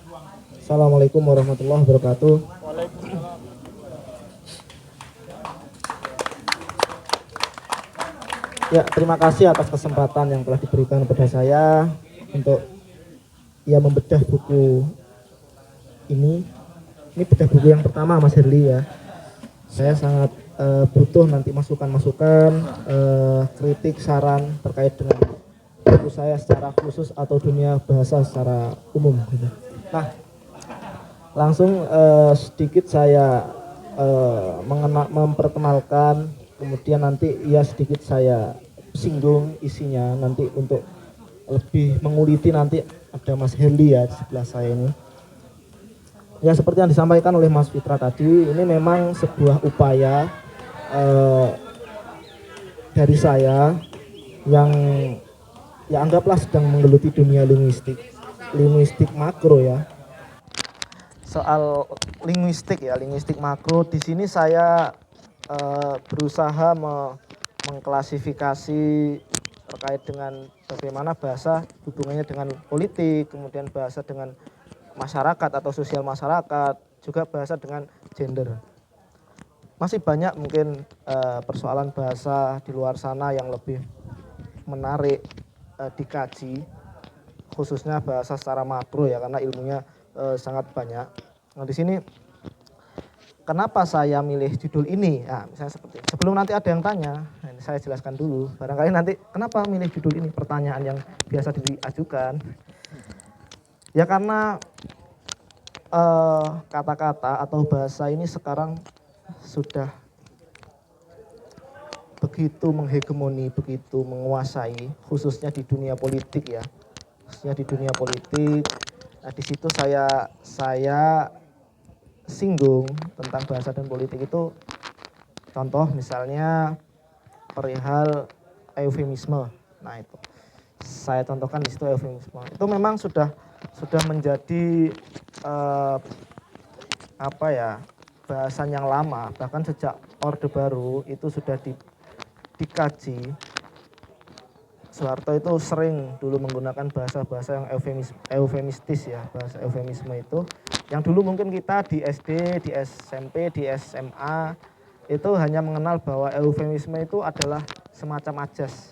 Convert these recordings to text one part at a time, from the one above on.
Assalamualaikum warahmatullahi wabarakatuh. Ya, terima kasih atas kesempatan yang telah diberikan kepada saya untuk membedah buku ini. Ini bedah buku yang pertama, Mas Herli ya. Saya sangat butuh nanti masukan-masukan, kritik, saran terkait dengan buku saya secara khusus atau dunia bahasa secara umum. Gitu. Nah, langsung sedikit saya memperkenalkan, kemudian nanti sedikit saya singgung isinya nanti untuk lebih menguliti. Nanti ada Mas Herli ya di sebelah saya ini. Ya, seperti yang disampaikan oleh Mas Fitra tadi, ini memang sebuah upaya dari saya yang anggaplah sedang menggeluti dunia linguistik makro ya. Soal linguistik makro, di sini saya berusaha mengklasifikasi terkait dengan bagaimana bahasa hubungannya dengan politik, kemudian bahasa dengan masyarakat atau sosial masyarakat, juga bahasa dengan gender. Masih banyak mungkin persoalan bahasa di luar sana yang lebih menarik dikaji, khususnya bahasa secara makro ya, karena ilmunya sangat banyak. Nah, di sini kenapa saya milih judul ini? Nah, misalnya seperti sebelum nanti ada yang tanya, saya jelaskan dulu. Barangkali nanti kenapa milih judul ini, pertanyaan yang biasa diajukan. Ya karena kata-kata atau bahasa ini sekarang sudah begitu menghegemoni, begitu menguasai, khususnya di dunia politik ya. Khususnya di dunia politik. Nah, di situ saya singgung tentang bahasa dan politik itu, contoh misalnya perihal eufemisme. Nah, itu saya contohkan di situ eufemisme. Itu memang sudah menjadi bahasan yang lama, bahkan sejak Orde Baru itu sudah dikaji. Soeharto itu sering dulu menggunakan bahasa-bahasa yang eufemistis ya, bahasa eufemisme itu yang dulu mungkin kita di SD, di SMP, di SMA itu hanya mengenal bahwa eufemisme itu adalah semacam ajas.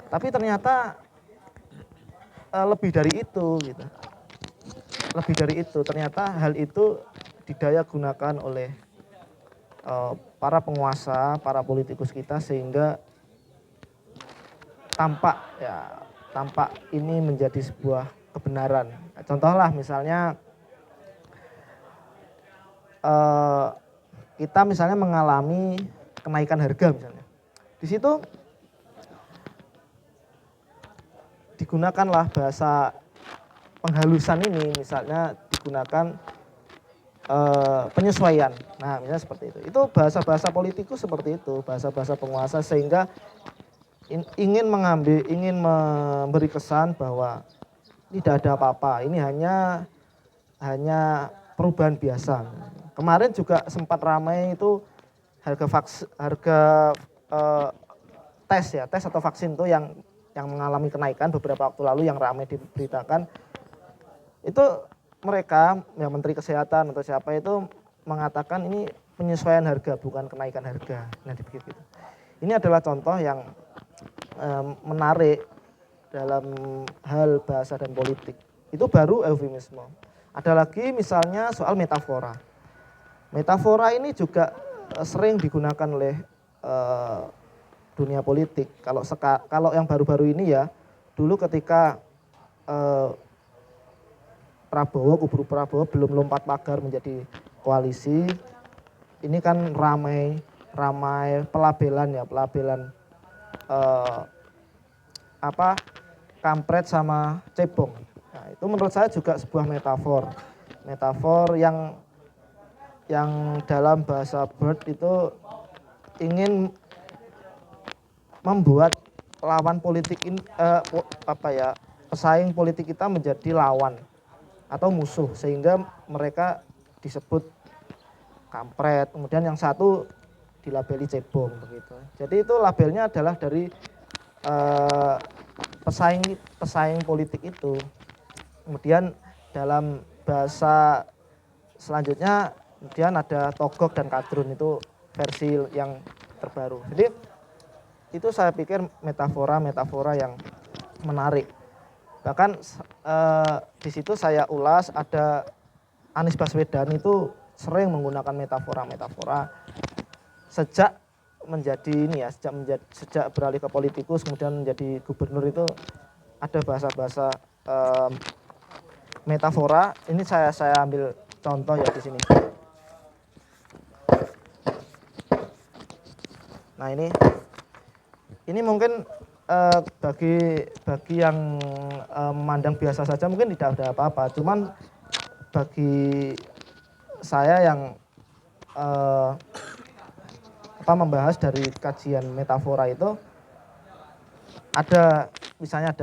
Tapi ternyata lebih dari itu gitu. Lebih dari itu, ternyata hal itu didaya gunakan oleh para penguasa, para politikus kita, sehingga tampak ini menjadi sebuah kebenaran. Contohlah misalnya kita misalnya mengalami kenaikan harga misalnya. Di situ digunakanlah bahasa penghalusan ini, misalnya digunakan penyesuaian. Nah, misalnya seperti itu. Itu bahasa-bahasa politikus seperti itu, bahasa-bahasa penguasa, sehingga ingin memberi kesan bahwa tidak ada apa-apa. Ini hanya perubahan biasa. Kemarin juga sempat ramai itu harga tes atau vaksin itu yang mengalami kenaikan beberapa waktu lalu, yang ramai diberitakan. Itu mereka, yang Menteri Kesehatan atau siapa itu mengatakan ini penyesuaian harga, bukan kenaikan harga. Nah, begitu. Ini adalah contoh yang menarik dalam hal bahasa dan politik. Itu baru eufemisme. Ada lagi misalnya soal metafora. Metafora ini juga sering digunakan oleh dunia politik. Kalau yang baru-baru ini ya, dulu ketika kubu Prabowo belum lompat pagar menjadi koalisi, ini kan ramai pelabelan kampret sama cebong. Nah, itu menurut saya juga sebuah metafor yang dalam bahasa Bird itu ingin membuat lawan politik ini pesaing politik kita menjadi lawan atau musuh, sehingga mereka disebut kampret, kemudian yang satu dilabeli cebong begitu. Jadi itu labelnya adalah dari pesaing politik itu. Kemudian dalam bahasa selanjutnya kemudian ada togok dan kadrun, itu versi yang terbaru. Jadi itu saya pikir metafora yang menarik. Bahkan di situ saya ulas, ada Anies Baswedan itu sering menggunakan metafora sejak sejak beralih ke politikus kemudian menjadi gubernur, itu ada bahasa-bahasa metafora. Ini saya ambil contoh ya di sini. Nah, ini mungkin bagi yang memandang biasa saja mungkin tidak ada apa-apa. Cuman bagi saya yang membahas dari kajian metafora itu, misalnya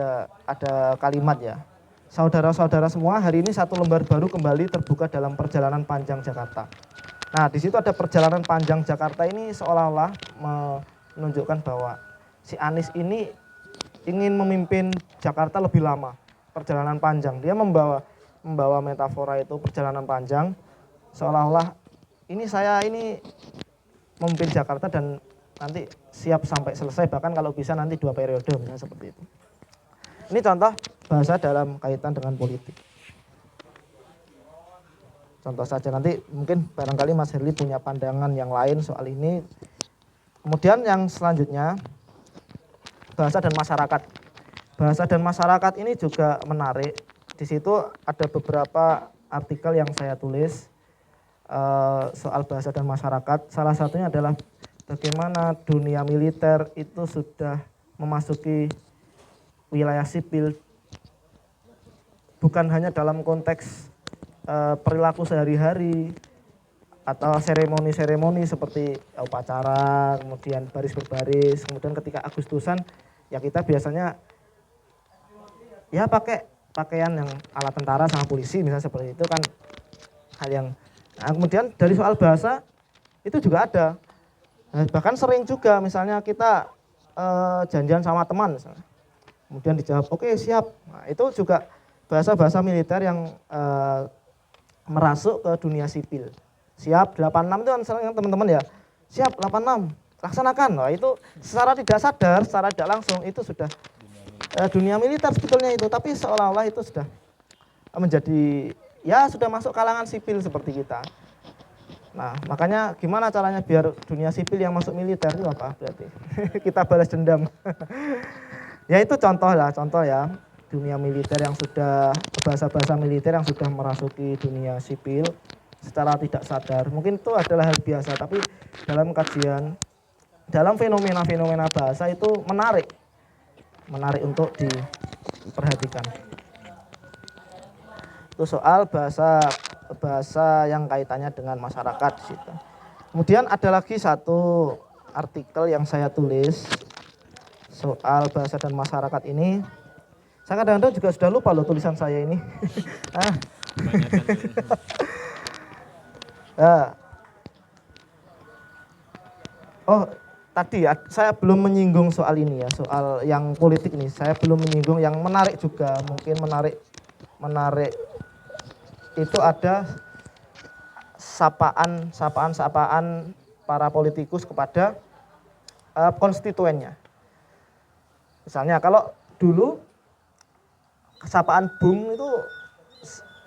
ada kalimat ya. Saudara-saudara semua, hari ini satu lembar baru kembali terbuka dalam perjalanan panjang Jakarta. Nah, di situ ada perjalanan panjang Jakarta, ini seolah-olah menunjukkan bahwa si Anies ini ingin memimpin Jakarta lebih lama, perjalanan panjang. Dia membawa metafora itu perjalanan panjang, seolah-olah saya ini memimpin Jakarta dan nanti siap sampai selesai, bahkan kalau bisa nanti 2 periode, misalnya seperti itu. Ini contoh bahasa dalam kaitan dengan politik. Contoh saja, nanti mungkin barangkali Mas Herli punya pandangan yang lain soal ini. Kemudian yang selanjutnya, bahasa dan masyarakat. Bahasa dan masyarakat ini juga menarik. Di situ ada beberapa artikel yang saya tulis soal bahasa dan masyarakat. Salah satunya adalah bagaimana dunia militer itu sudah memasuki wilayah sipil, bukan hanya dalam konteks perilaku sehari-hari atau seremoni-seremoni seperti upacara, kemudian baris berbaris, kemudian ketika Agustusan ya kita biasanya ya pakai pakaian yang ala tentara sama polisi, misalnya seperti itu kan hal yang. Nah, kemudian dari soal bahasa itu juga ada. Nah, bahkan sering juga misalnya kita janjian sama teman misalnya, kemudian dijawab oke, siap. Nah, itu juga bahasa-bahasa militer yang merasuk ke dunia sipil. Siap 86 itu kan sering teman-teman ya, siap 86 laksanakan. Nah, itu secara tidak sadar, secara tidak langsung itu sudah dunia militer sebetulnya itu, tapi seolah-olah itu sudah menjadi ya sudah masuk kalangan sipil seperti kita. Nah, makanya gimana caranya biar dunia sipil yang masuk militer itu apa berarti? Kita balas dendam. Ya itu contoh ya, dunia militer yang sudah, bahasa-bahasa militer yang sudah merasuki dunia sipil secara tidak sadar. Mungkin itu adalah hal biasa, tapi dalam kajian, dalam fenomena-fenomena bahasa itu menarik untuk diperhatikan. Itu soal bahasa yang kaitannya dengan masyarakat di situ. Kemudian ada lagi satu artikel yang saya tulis soal bahasa dan masyarakat ini. Saya kadang-kadang juga sudah lupa loh tulisan saya ini. Oh, tadi saya belum menyinggung soal ini ya, soal yang politik nih. Saya belum menyinggung yang menarik juga, mungkin menarik itu ada sapaan para politikus kepada konstituennya. Misalnya kalau dulu sapaan Bung itu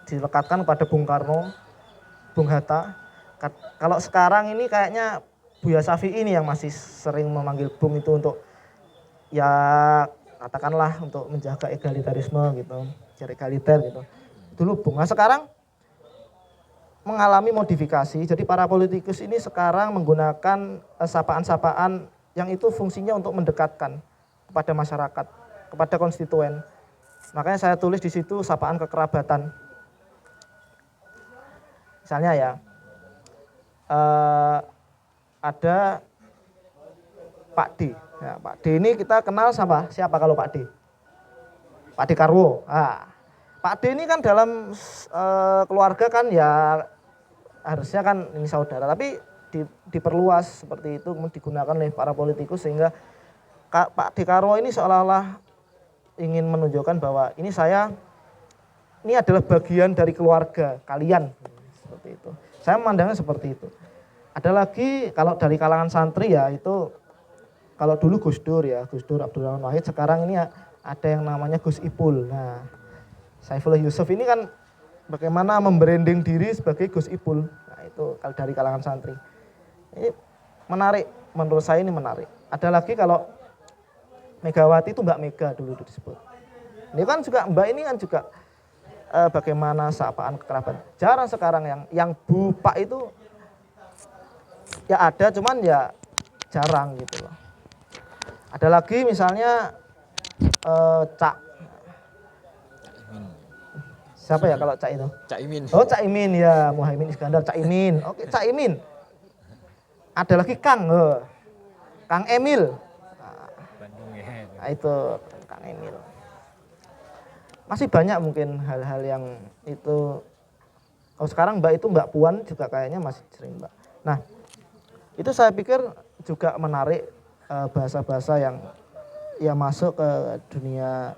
dilekatkan pada Bung Karno, Bung Hatta. Kalau sekarang ini kayaknya Buya Syafi'i ini yang masih sering memanggil Bung itu untuk ya katakanlah untuk menjaga egalitarisme gitu, cari egaliter gitu. Dulu Bung. Nah, sekarang mengalami modifikasi. Jadi para politikus ini sekarang menggunakan sapaan-sapaan yang itu fungsinya untuk mendekatkan kepada masyarakat, kepada konstituen. Makanya saya tulis di situ sapaan kekerabatan. Misalnya ya, ada Pak D. Ya, Pak D ini kita kenal sama siapa kalau Pak D? Pak Dekarwo. Nah, Pak D ini kan dalam keluarga kan ya harusnya kan ini saudara, tapi diperluas seperti itu, digunakan oleh para politikus sehingga Pak Dekarwo ini seolah-olah ingin menunjukkan bahwa ini saya ini adalah bagian dari keluarga kalian, seperti itu. Saya memandangnya seperti itu. Ada lagi kalau dari kalangan santri ya itu, kalau dulu Gus Dur ya, Gus Dur Abdurrahman Wahid, sekarang ini ada yang namanya Gus Ipul. Nah, Saifullah Yusuf ini kan bagaimana membranding diri sebagai Gus Ipul. Nah, itu kalau dari kalangan santri. Ini menarik, menurut saya ini menarik. Ada lagi kalau Megawati itu Mbak Mega dulu disebut. Ini kan juga Mbak ini kan juga bagaimana sapaan kekerabat. Jarang sekarang yang Bu Pak itu ya ada, cuman ya jarang gitu loh. Ada lagi misalnya Cak. Siapa ya kalau Cak itu? Cak Imin. Oh Cak Imin ya, Muhaimin Iskandar, Cak Imin. Oke Cak Imin. Ada lagi Kang Emil. Nah, itu Kang Emil. Masih banyak mungkin hal-hal yang itu. Kalau sekarang Mbak itu Mbak Puan juga kayaknya masih sering Mbak. Nah, itu saya pikir juga menarik bahasa-bahasa yang masuk ke dunia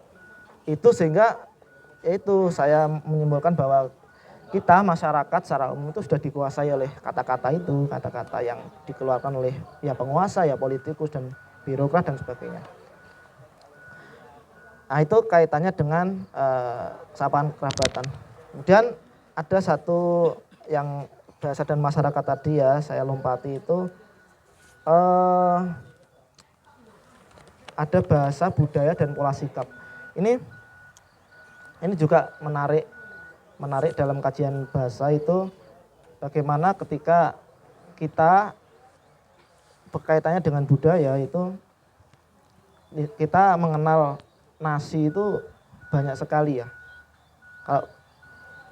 itu, sehingga itu saya menyimpulkan bahwa kita masyarakat secara umum itu sudah dikuasai oleh kata-kata itu, kata-kata yang dikeluarkan oleh ya penguasa, ya politikus dan birokrat dan sebagainya. Nah itu kaitannya dengan sapaan kerabatan. Kemudian ada satu yang bahasa dan masyarakat tadi ya, saya lompati itu ada bahasa, budaya, dan pola sikap. Ini juga menarik dalam kajian bahasa itu, bagaimana ketika kita berkaitannya dengan budaya itu, kita mengenal nasi itu banyak sekali ya.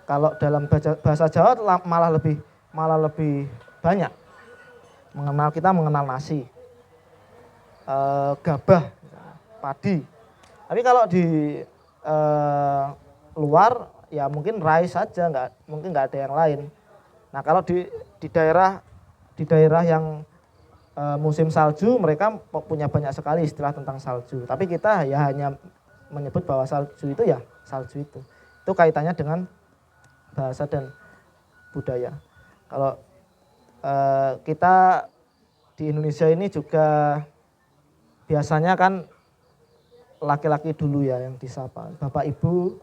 Kalau dalam bahasa Jawa malah lebih banyak kita mengenal nasi, gabah, padi. Tapi kalau di luar ya mungkin rice saja, mungkin nggak ada yang lain. Nah kalau di daerah yang musim salju, mereka punya banyak sekali istilah tentang salju. Tapi kita ya hanya menyebut bahwa salju itu ya salju itu. Itu kaitannya dengan bahasa dan budaya. Kalau kita di Indonesia ini juga biasanya kan laki-laki dulu ya yang disapa, bapak ibu,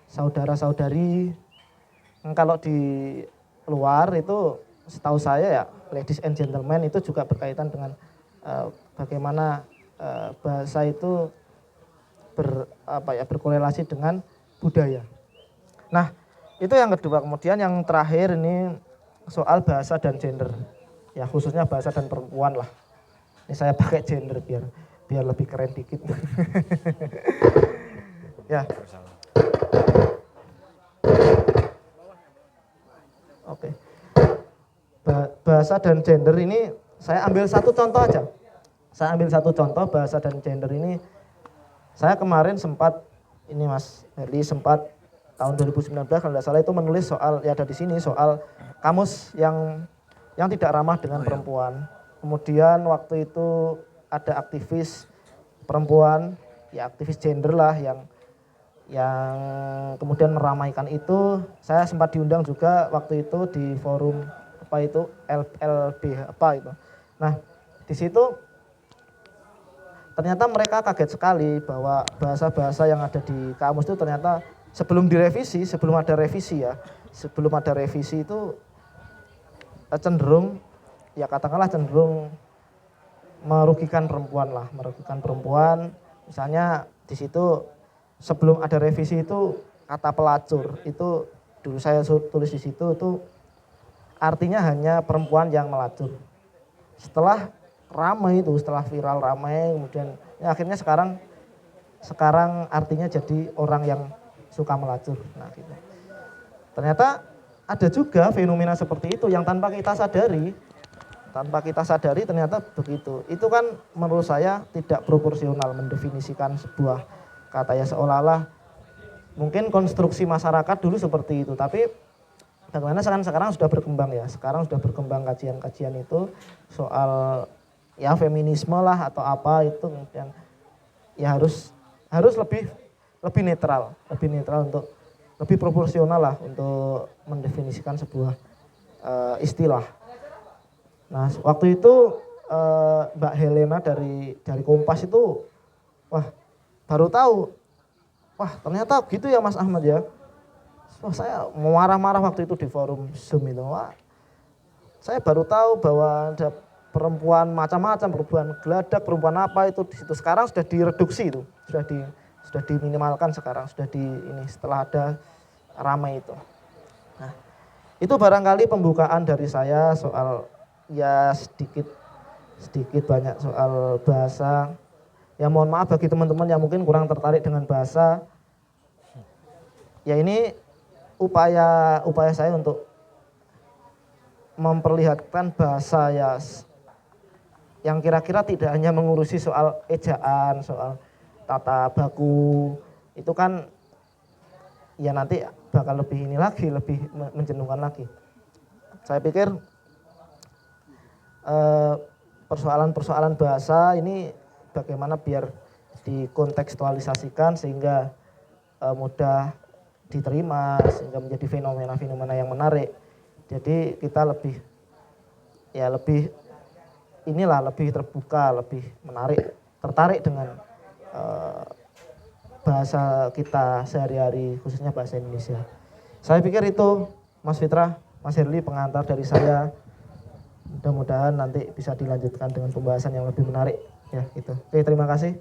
saudara-saudari. Kalau di luar itu setahu saya ya ladies and gentlemen itu juga berkaitan dengan bagaimana bahasa itu berkorelasi dengan budaya. Nah itu yang kedua. Kemudian yang terakhir ini soal bahasa dan gender. Ya khususnya bahasa dan perempuan lah. Ini saya pakai gender biar lebih keren dikit. Ya. Oke. Bahasa dan gender ini saya ambil satu contoh aja. Saya ambil satu contoh bahasa dan gender ini. Saya kemarin sempat ini Mas Herli sempat tahun 2019 kalau tidak salah itu menulis soal, ya ada di sini soal kamus yang tidak ramah dengan perempuan. Kemudian waktu itu ada aktivis perempuan, ya aktivis gender lah yang kemudian meramaikan itu. Saya sempat diundang juga waktu itu di forum apa itu LB apa itu. Nah di situ ternyata mereka kaget sekali bahwa bahasa-bahasa yang ada di kamus itu ternyata sebelum ada revisi itu cenderung ya katakanlah cenderung merugikan perempuan. Misalnya di situ sebelum ada revisi itu kata pelacur itu dulu saya tulis di situ itu artinya hanya perempuan yang melacur. Setelah viral ramai, kemudian ya akhirnya sekarang artinya jadi orang yang suka melacur. Nah, gitu. Ternyata ada juga fenomena seperti itu yang tanpa kita sadari ternyata begitu. Itu kan menurut saya tidak proporsional mendefinisikan sebuah kata ya, seolah-olah mungkin konstruksi masyarakat dulu seperti itu, tapi bagaimana sekarang sudah berkembang ya. Sekarang sudah berkembang kajian-kajian itu soal ya feminisme lah atau apa itu, kemudian ya harus lebih netral untuk lebih proporsional lah untuk mendefinisikan sebuah istilah. Nah, waktu itu Mbak Helena dari Kompas itu, wah baru tahu, wah ternyata gitu ya Mas Ahmad ya. Wah saya mau marah-marah waktu itu di forum Zoom itu. Wah, saya baru tahu bahwa ada perempuan macam-macam, perempuan geladak, perempuan apa itu di situ. Sekarang sudah direduksi itu, sudah diminimalkan sekarang, sudah ini setelah ada ramai itu. Nah, itu barangkali pembukaan dari saya soal ya sedikit banyak soal bahasa. Ya mohon maaf bagi teman-teman yang mungkin kurang tertarik dengan bahasa. Ya ini upaya saya untuk memperlihatkan bahasa ya yang kira-kira tidak hanya mengurusi soal ejaan, soal tata baku, itu kan ya nanti bakal lebih ini lagi, lebih menjenuhkan lagi. Saya pikir persoalan-persoalan bahasa ini bagaimana biar dikontekstualisasikan sehingga mudah diterima, sehingga menjadi fenomena-fenomena yang menarik. Jadi kita lebih terbuka, lebih menarik, tertarik dengan bahasa kita sehari-hari, khususnya bahasa Indonesia. Saya pikir itu Mas Fitra, Mas Herli, pengantar dari saya. Mudah-mudahan nanti bisa dilanjutkan dengan pembahasan yang lebih menarik. Ya gitu. Oke, terima kasih.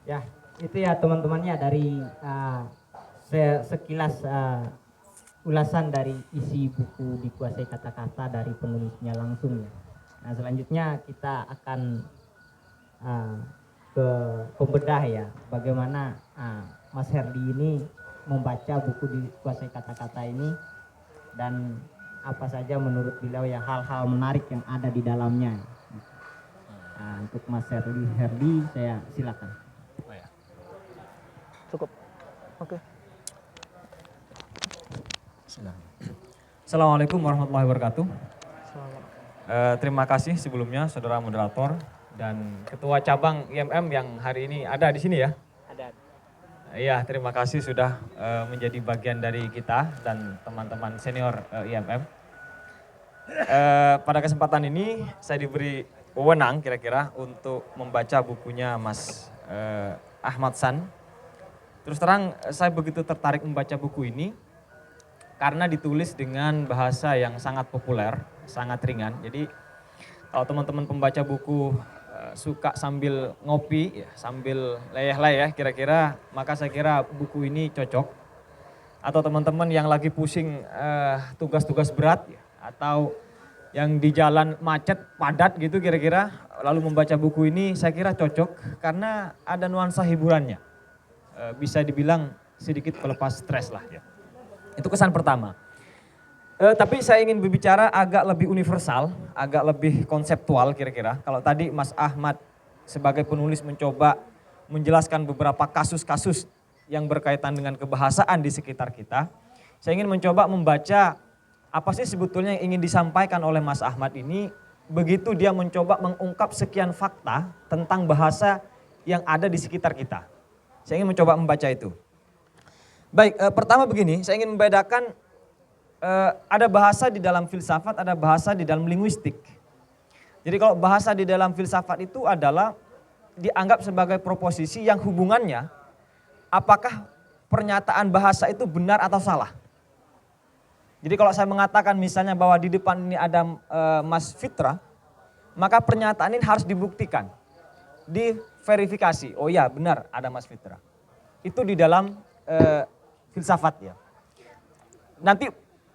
Ya, itu ya teman-temannya dari sekilas ulasan dari isi buku Dikuasai Kata-Kata dari penulisnya langsung ya. Nah selanjutnya kita akan ke pembedah ya, bagaimana Mas Herdi ini membaca buku Dikuasai Kata-Kata ini dan apa saja menurut beliau ya hal-hal menarik yang ada di dalamnya. Nah, untuk Mas Herdi saya silakan. Cukup. Oke. Assalamualaikum warahmatullahi wabarakatuh. Terima kasih sebelumnya saudara moderator dan ketua cabang IMM yang hari ini ada di sini ya. Ada. Iya, terima kasih sudah menjadi bagian dari kita dan teman-teman senior IMM. Pada kesempatan ini saya diberi wewenang kira-kira untuk membaca bukunya Mas Ahmad San. Terus terang saya begitu tertarik membaca buku ini karena ditulis dengan bahasa yang sangat populer, sangat ringan. Jadi kalau teman-teman pembaca buku suka sambil ngopi, ya, sambil leyeh-leyeh kira-kira, maka saya kira buku ini cocok. Atau teman-teman yang lagi pusing tugas-tugas berat, ya, atau yang di jalan macet, padat gitu kira-kira, lalu membaca buku ini saya kira cocok karena ada nuansa hiburannya. Bisa dibilang sedikit pelepas stres lah ya. Itu kesan pertama. Tapi saya ingin berbicara agak lebih universal, agak lebih konseptual kira-kira. Kalau tadi Mas Ahmad sebagai penulis mencoba menjelaskan beberapa kasus-kasus yang berkaitan dengan kebahasaan di sekitar kita. Saya ingin mencoba membaca apa sih sebetulnya yang ingin disampaikan oleh Mas Ahmad ini begitu dia mencoba mengungkap sekian fakta tentang bahasa yang ada di sekitar kita. Saya ingin mencoba membaca itu. Baik, pertama begini, saya ingin membedakan ada bahasa di dalam filsafat, ada bahasa di dalam linguistik. Jadi kalau bahasa di dalam filsafat itu adalah dianggap sebagai proposisi yang hubungannya apakah pernyataan bahasa itu benar atau salah. Jadi kalau saya mengatakan misalnya bahwa di depan ini ada Mas Fitra, maka pernyataan ini harus dibuktikan, diverifikasi. Oh ya benar ada Mas Fitra. Itu di dalam filsafat ya. Nanti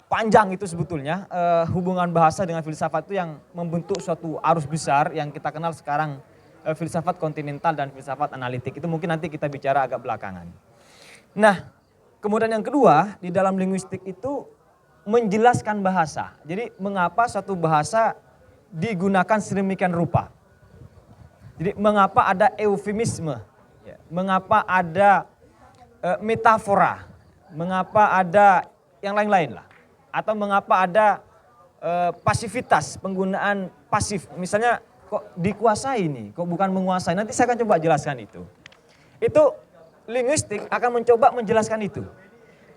panjang itu sebetulnya hubungan bahasa dengan filsafat itu yang membentuk suatu arus besar yang kita kenal sekarang filsafat kontinental dan filsafat analitik. Itu mungkin nanti kita bicara agak belakangan. Nah, kemudian yang kedua di dalam linguistik itu menjelaskan bahasa. Jadi mengapa suatu bahasa digunakan sedemikian rupa. Jadi mengapa ada eufemisme, mengapa ada metafora, mengapa ada yang lain-lain lah. Atau mengapa ada pasivitas, penggunaan pasif. Misalnya kok dikuasai nih, kok bukan menguasai. Nanti saya akan coba jelaskan itu. Itu linguistik akan mencoba menjelaskan itu.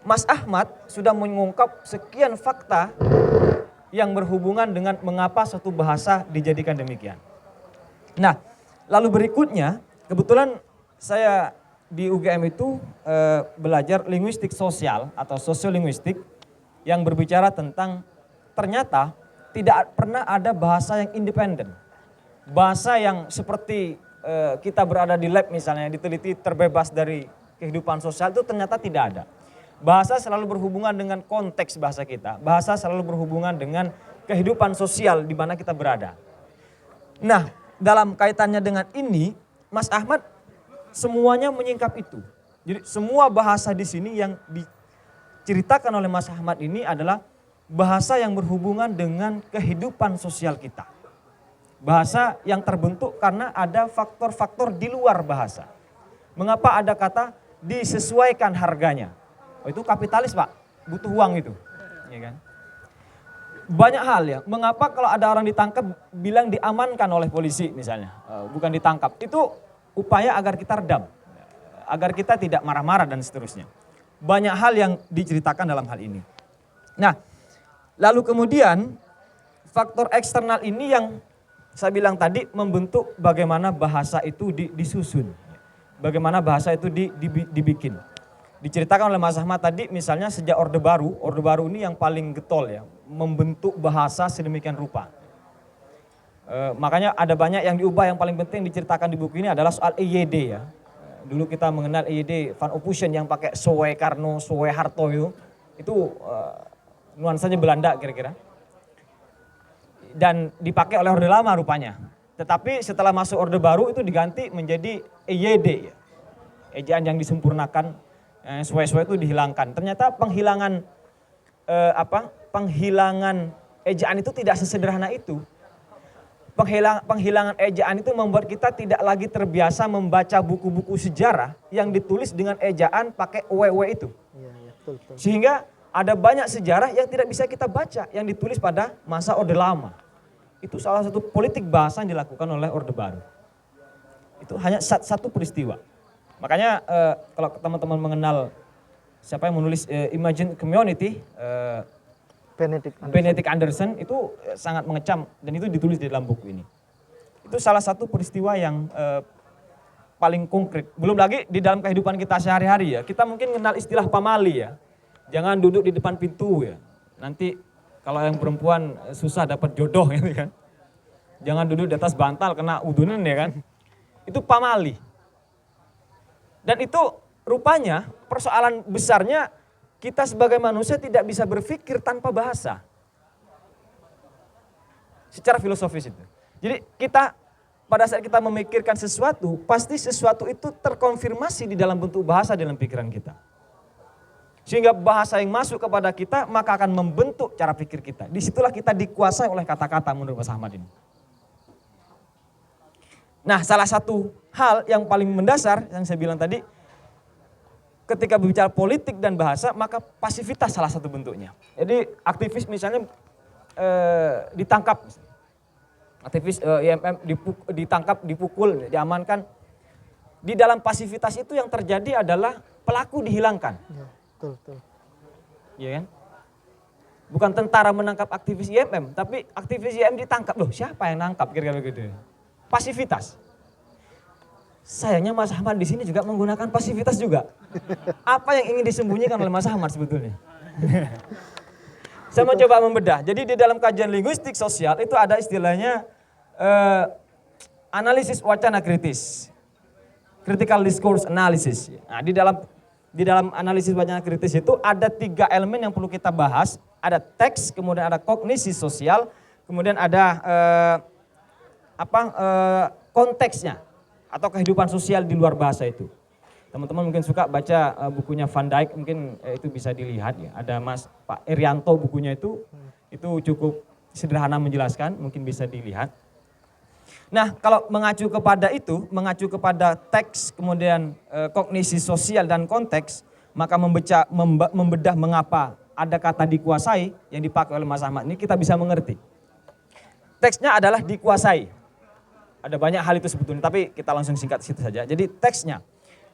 Mas Ahmad sudah mengungkap sekian fakta yang berhubungan dengan mengapa suatu bahasa dijadikan demikian. Nah, lalu berikutnya, kebetulan saya di UGM itu belajar linguistik sosial atau sosiolinguistik yang berbicara tentang ternyata tidak pernah ada bahasa yang independen. Bahasa yang seperti kita berada di lab misalnya, diteliti terbebas dari kehidupan sosial itu ternyata tidak ada. Bahasa selalu berhubungan dengan konteks bahasa kita. Bahasa selalu berhubungan dengan kehidupan sosial di mana kita berada. Nah, dalam kaitannya dengan ini, Mas Ahmad semuanya menyingkap itu. Jadi semua bahasa di sini yang diceritakan oleh Mas Ahmad ini adalah bahasa yang berhubungan dengan kehidupan sosial kita. Bahasa yang terbentuk karena ada faktor-faktor di luar bahasa. Mengapa ada kata disesuaikan harganya? Oh, itu kapitalis Pak, butuh uang itu. Ya kan? Banyak hal ya, mengapa kalau ada orang ditangkap bilang diamankan oleh polisi misalnya, bukan ditangkap. Itu upaya agar kita redam, agar kita tidak marah-marah dan seterusnya. Banyak hal yang diceritakan dalam hal ini. Nah, lalu kemudian faktor eksternal ini yang saya bilang tadi membentuk bagaimana bahasa itu disusun. Bagaimana bahasa itu dibikin. Diceritakan oleh Mas Ahmad tadi misalnya sejak Orde Baru ini yang paling getol ya. Membentuk bahasa sedemikian rupa. Makanya ada banyak yang diubah, yang paling penting diceritakan di buku ini adalah soal EYD ya. Dulu kita mengenal EYD Van Ophusen yang pakai Soekarno, Soeharto itu nuansanya Belanda kira-kira. Dan dipakai oleh Orde Lama rupanya. Tetapi setelah masuk Orde Baru itu diganti menjadi EYD ya. Ejaan yang disempurnakan, Soe-soe itu dihilangkan. Ternyata penghilangan ejaan itu tidak sesederhana itu. Penghilangan ejaan itu membuat kita tidak lagi terbiasa membaca buku-buku sejarah yang ditulis dengan ejaan pakai WW itu. Iya, betul. Sehingga ada banyak sejarah yang tidak bisa kita baca yang ditulis pada masa Orde Lama. Itu salah satu politik bahasa yang dilakukan oleh Orde Baru. Itu hanya satu peristiwa. Makanya kalau teman-teman mengenal siapa yang menulis Imagine Community, Benedict Anderson itu sangat mengecam dan itu ditulis di dalam buku ini. Itu salah satu peristiwa yang paling konkret. Belum lagi di dalam kehidupan kita sehari-hari ya. Kita mungkin kenal istilah pamali ya. Jangan duduk di depan pintu ya. Nanti kalau yang perempuan susah dapat jodoh gitu kan. Jangan duduk di atas bantal kena udunan ya kan. Itu pamali. Dan itu rupanya persoalan besarnya kita sebagai manusia tidak bisa berpikir tanpa bahasa. Secara filosofis itu. Jadi kita pada saat kita memikirkan sesuatu, pasti sesuatu itu terkonfirmasi di dalam bentuk bahasa dalam pikiran kita. Sehingga bahasa yang masuk kepada kita maka akan membentuk cara pikir kita. Disitulah kita dikuasai oleh kata-kata menurut Mas Ahmad ini. Nah, salah satu hal yang paling mendasar yang saya bilang tadi, ketika berbicara politik dan bahasa maka pasivitas salah satu bentuknya. Jadi aktivis misalnya ditangkap, aktivis IMM ditangkap, dipukul, diamankan. Di dalam pasivitas itu yang terjadi adalah pelaku dihilangkan. Ya, betul. Iya kan? Bukan tentara menangkap aktivis IMM, tapi aktivis IMM ditangkap. Loh, siapa yang nangkap kira-kira begitu? Pasivitas. Sayangnya Mas Ahmad di sini juga menggunakan pasivitas juga. Apa yang ingin disembunyikan oleh Mas Ahmad sebetulnya? Saya mencoba membedah. Jadi di dalam kajian linguistik sosial itu ada istilahnya analisis wacana kritis. Critical discourse analysis. Nah, di dalam analisis wacana kritis itu ada 3 elemen yang perlu kita bahas. Ada teks, kemudian ada kognisi sosial, kemudian ada konteksnya atau kehidupan sosial di luar bahasa itu. Teman-teman mungkin suka baca bukunya Van Dijk, mungkin itu bisa dilihat ya. Ada Pak Irianto bukunya itu cukup sederhana menjelaskan, mungkin bisa dilihat. Nah, kalau mengacu kepada teks, kemudian kognisi sosial dan konteks, maka membedah mengapa ada kata dikuasai yang dipakai oleh Mas Ahmad ini kita bisa mengerti. Teksnya adalah dikuasai. Ada banyak hal itu sebetulnya, tapi kita langsung singkat situ saja. Jadi teksnya,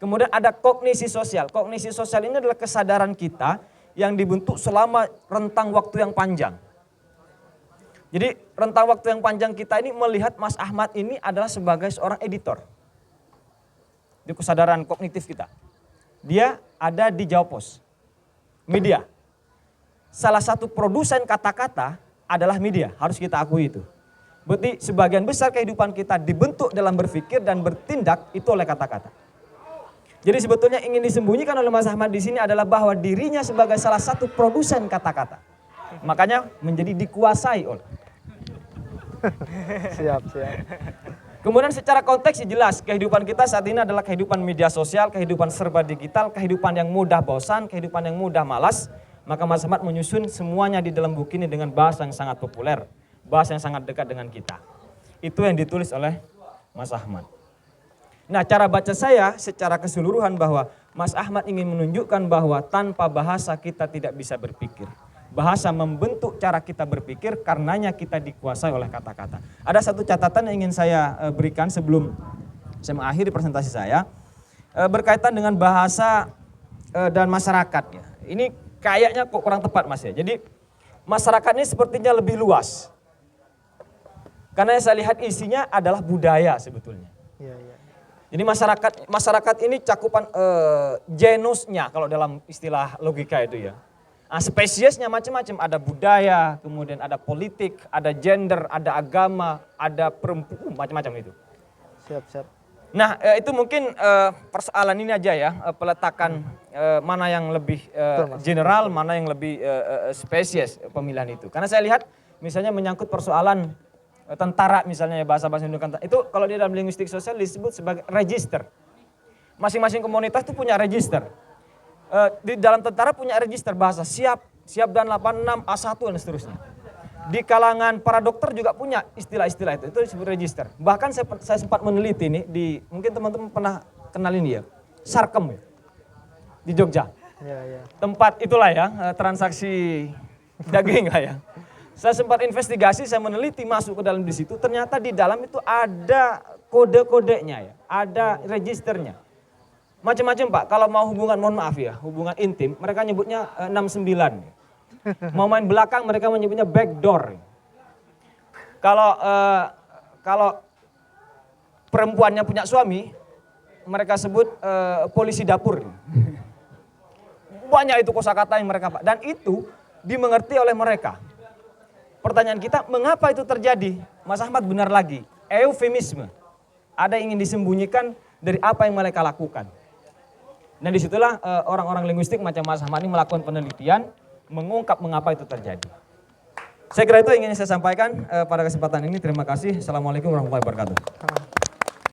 Kemudian ada kognisi sosial. Kognisi sosial ini adalah kesadaran kita yang dibentuk selama rentang waktu yang panjang. Jadi rentang waktu yang panjang kita ini melihat Mas Ahmad ini adalah sebagai seorang editor. Di kesadaran kognitif kita. Dia ada di Jawa Pos, media. Salah satu produsen kata-kata adalah media, harus kita akui itu. Berarti sebagian besar kehidupan kita dibentuk dalam berpikir dan bertindak itu oleh kata-kata. Jadi sebetulnya ingin disembunyikan oleh Mas Ahmad di sini adalah bahwa dirinya sebagai salah satu produsen kata-kata. Makanya menjadi dikuasai oleh. Siap. Kemudian secara konteks jelas kehidupan kita saat ini adalah kehidupan media sosial, kehidupan serba digital, kehidupan yang mudah bosan, kehidupan yang mudah malas. Maka Mas Ahmad menyusun semuanya di dalam buku ini dengan bahasa yang sangat populer, bahasa yang sangat dekat dengan kita. Itu yang ditulis oleh Mas Ahmad. Nah, cara baca saya secara keseluruhan bahwa Mas Ahmad ingin menunjukkan bahwa tanpa bahasa kita tidak bisa berpikir. Bahasa membentuk cara kita berpikir, karenanya kita dikuasai oleh kata-kata. Ada satu catatan yang ingin saya berikan sebelum saya mengakhiri presentasi saya, berkaitan dengan bahasa dan masyarakat. Ini kayaknya kok kurang tepat Mas ya. Jadi masyarakat ini sepertinya lebih luas. Karena yang saya lihat isinya adalah budaya sebetulnya. Iya. Jadi masyarakat ini cakupan genusnya kalau dalam istilah logika itu ya. Nah, spesiesnya macam-macam, ada budaya, kemudian ada politik, ada gender, ada agama, ada perempuan, macam-macam itu. Siap. Nah itu mungkin persoalan ini aja ya, peletakan mana yang lebih general, mana yang lebih spesies pemilihan itu. Karena saya lihat misalnya menyangkut persoalan tentara misalnya bahasa-bahasa Indonesia, itu kalau di dalam linguistik sosial disebut sebagai register. Masing-masing komunitas itu punya register. Di dalam tentara punya register bahasa siap dan 86, A1 dan seterusnya. Di kalangan para dokter juga punya istilah-istilah itu disebut register. Bahkan saya sempat meneliti nih, mungkin teman-teman pernah kenal ini ya, Sarkem ya, di Jogja. Iya. Tempat itulah ya, transaksi daging lah ya. Saya sempat investigasi, saya meneliti masuk ke dalam di situ, ternyata di dalam itu ada kode-kodenya ya, ada registernya. Macam-macam Pak, kalau mau hubungan, mohon maaf ya, hubungan intim, mereka nyebutnya 69. Mau main belakang, mereka menyebutnya backdoor. Kalau perempuannya punya suami, mereka sebut polisi dapur. Banyak itu kosakata yang mereka Pak, dan itu dimengerti oleh mereka. Pertanyaan kita, mengapa itu terjadi? Mas Ahmad benar lagi, eufemisme. Ada yang ingin disembunyikan dari apa yang mereka lakukan. Nah disitulah orang-orang linguistik macam Mas Ahmad ini melakukan penelitian, mengungkap mengapa itu terjadi. Saya kira itu yang ingin saya sampaikan pada kesempatan ini. Terima kasih. Assalamualaikum warahmatullahi wabarakatuh.